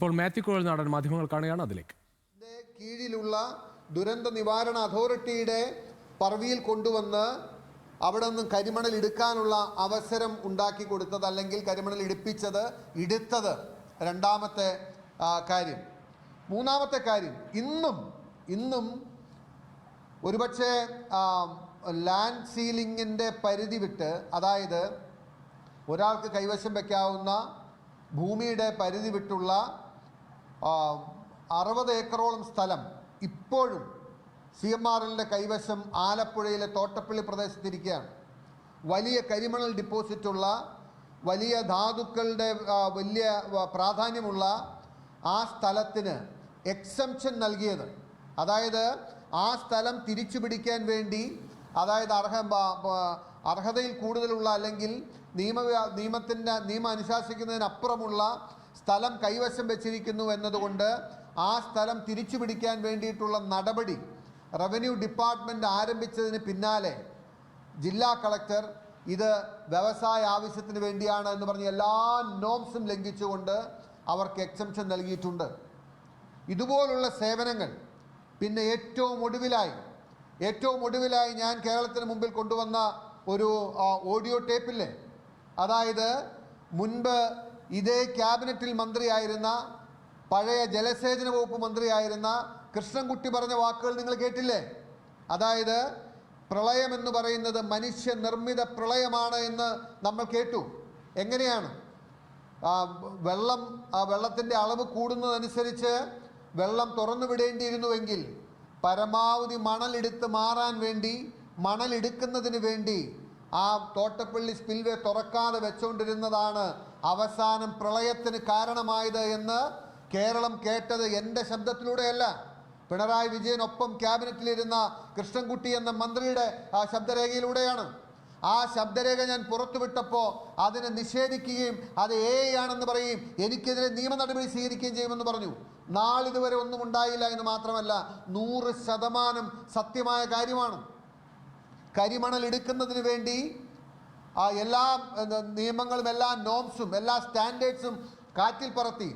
ഇപ്പോൾ മാത്യു കുഴൽനാടൻ മാധ്യമങ്ങൾ കാണുകയാണ് അതിലേക്ക്. കീഴിലുള്ള ദുരന്ത നിവാരണ അതോറിറ്റിയുടെ പർവിയിൽ കൊണ്ടുവന്ന് അവിടെ നിന്നും കരിമണൽ എടുക്കാനുള്ള അവസരം ഉണ്ടാക്കി കൊടുത്തത്, അല്ലെങ്കിൽ കരിമണൽ എടുത്തത് രണ്ടാമത്തെ കാര്യം. മൂന്നാമത്തെ കാര്യം, ഇന്നും ഒരുപക്ഷെ ലാൻഡ് സീലിങ്ങിൻ്റെ പരിധി വിട്ട്, അതായത് ഒരാൾക്ക് കൈവശം വയ്ക്കാവുന്ന ഭൂമിയുടെ പരിധി വിട്ടുള്ള 60 ഏക്കറോളം സ്ഥലം ഇപ്പോഴും CMRLന്റെ കൈവശം ആലപ്പുഴയിലെ തോട്ടപ്പള്ളി പ്രദേശത്തിരിക്കുകയാണ്. വലിയ കരിമണൽ ഡിപ്പോസിറ്റുള്ള, വലിയ ധാതുക്കളുടെ വലിയ പ്രാധാന്യമുള്ള ആ സ്ഥലത്തിന് എക്സംപ്ഷൻ നൽകിയത്, അതായത് ആ സ്ഥലം തിരിച്ചു പിടിക്കാൻ വേണ്ടി, അതായത് അർഹതയിൽ കൂടുതലുള്ള അല്ലെങ്കിൽ നിയമം അനുശാസിക്കുന്നതിനപ്പുറമുള്ള സ്ഥലം കൈവശം വെച്ചിരിക്കുന്നു എന്നതുകൊണ്ട് ആ സ്ഥലം തിരിച്ചു പിടിക്കാൻ വേണ്ടിയിട്ടുള്ള നടപടി റവന്യൂ ഡിപ്പാർട്ട്മെൻറ്റ് ആരംഭിച്ചതിന് പിന്നാലെ ജില്ലാ കളക്ടർ ഇത് വ്യവസായ ആവശ്യത്തിന് വേണ്ടിയാണ് എന്ന് പറഞ്ഞ് എല്ലാ നോംസും ലംഘിച്ചുകൊണ്ട് അവർക്ക് എക്സംപ്ഷൻ നൽകിയിട്ടുണ്ട്. ഇതുപോലുള്ള സേവനങ്ങൾ. പിന്നെ ഏറ്റവും ഒടുവിലായി ഞാൻ കേരളത്തിന് മുമ്പിൽ കൊണ്ടുവന്ന ഒരു ഓഡിയോ ടേപ്പില്ലേ, അതായത് മുൻപ് ഇതേ ക്യാബിനറ്റിൽ മന്ത്രിയായിരുന്ന, പഴയ ജലസേചന വകുപ്പ് മന്ത്രിയായിരുന്ന കൃഷ്ണൻകുട്ടി പറഞ്ഞ വാക്കുകൾ നിങ്ങൾ കേട്ടില്ലേ? അതായത് പ്രളയം എന്ന് പറയുന്നത് മനുഷ്യനിർമ്മിത പ്രളയമാണ് എന്ന് നമ്മൾ കേട്ടു. എങ്ങനെയാണ്? വെള്ളത്തിൻ്റെ അളവ് കൂടുന്നതനുസരിച്ച് വെള്ളം തുറന്നു വിടേണ്ടിയിരുന്നുവെങ്കിൽ പരമാവധി മണലെടുത്ത് മാറാൻ വേണ്ടി, മണലെടുക്കുന്നതിന് വേണ്ടി ആ തോട്ടപ്പള്ളി സ്പിൽവേ തുറക്കാതെ വെച്ചുകൊണ്ടിരുന്നതാണ് അവസാനം പ്രളയത്തിന് കാരണമായത് എന്ന് കേരളം കേട്ടത് എൻ്റെ ശബ്ദത്തിലൂടെയല്ല, പിണറായി വിജയനൊപ്പം ക്യാബിനറ്റിലിരുന്ന കൃഷ്ണൻകുട്ടി എന്ന മന്ത്രിയുടെ ശബ്ദരേഖയിലൂടെയാണ്. ആ ശബ്ദരേഖ ഞാൻ പുറത്തുവിട്ടപ്പോൾ അതിനെ നിഷേധിക്കുകയും അത് ആണെന്ന് പറയുകയും എനിക്കെതിരെ നിയമ നടപടി സ്വീകരിക്കുകയും ചെയ്യുമെന്ന് പറഞ്ഞു. നാളിതുവരെ ഒന്നും ഉണ്ടായില്ല എന്ന് മാത്രമല്ല, 100% സത്യമായ കാര്യമാണ്. കരിമണൽ എടുക്കുന്നതിന് വേണ്ടി എല്ലാ നിയമങ്ങളും, എല്ലാ നോംസും, എല്ലാ സ്റ്റാൻഡേർഡ്സും കാറ്റിൽ പറത്തി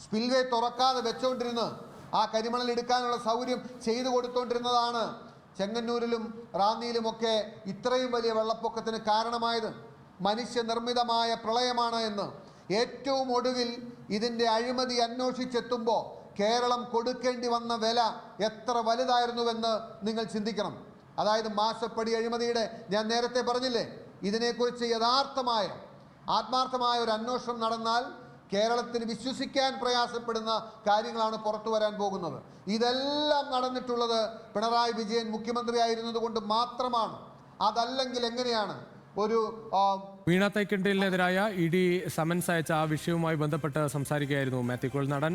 സ്പിൽവേ തുറക്കാതെ വെച്ചുകൊണ്ടിരുന്ന് ആ കരിമണൽ എടുക്കാനുള്ള സൗകര്യം ചെയ്തു കൊടുത്തുകൊണ്ടിരുന്നതാണ് ചെങ്ങന്നൂരിലും റാന്നിയിലുമൊക്കെ ഇത്രയും വലിയ വെള്ളപ്പൊക്കത്തിന് കാരണമായത്. മനുഷ്യനിർമ്മിതമായ പ്രളയമാണ് എന്ന് ഏറ്റവും ഒടുവിൽ ഇതിൻ്റെ അഴിമതി അന്വേഷിച്ചെത്തുമ്പോൾ കേരളം കൊടുക്കേണ്ടി വന്ന വില എത്ര വലുതായിരുന്നുവെന്ന് നിങ്ങൾ ചിന്തിക്കണം. അതായത് മാസപ്പടി അഴിമതിയുടെ ഞാൻ നേരത്തെ പറഞ്ഞില്ലേ, ഇതിനെക്കുറിച്ച് ആത്മാർത്ഥമായ ഒരു അന്വേഷണം നടന്നാൽ കേരളത്തിന് വിശ്വസിക്കാൻ പ്രയാസപ്പെടുന്ന കാര്യങ്ങളാണ് പുറത്തു വരാൻ പോകുന്നത്. ഇതെല്ലാം നടന്നിട്ടുള്ളത് പിണറായി വിജയൻ മുഖ്യമന്ത്രിയായിരുന്നത് കൊണ്ട് മാത്രമാണ്. അതല്ലെങ്കിൽ എങ്ങനെയാണ് ഒരു വീണ തൈക്കണ്ടിലിനെതിരായ ED സമൻസ് അയച്ച ആ വിഷയവുമായി ബന്ധപ്പെട്ട് സംസാരിക്കുകയായിരുന്നു മാത്യു കുഴൽനാടൻ.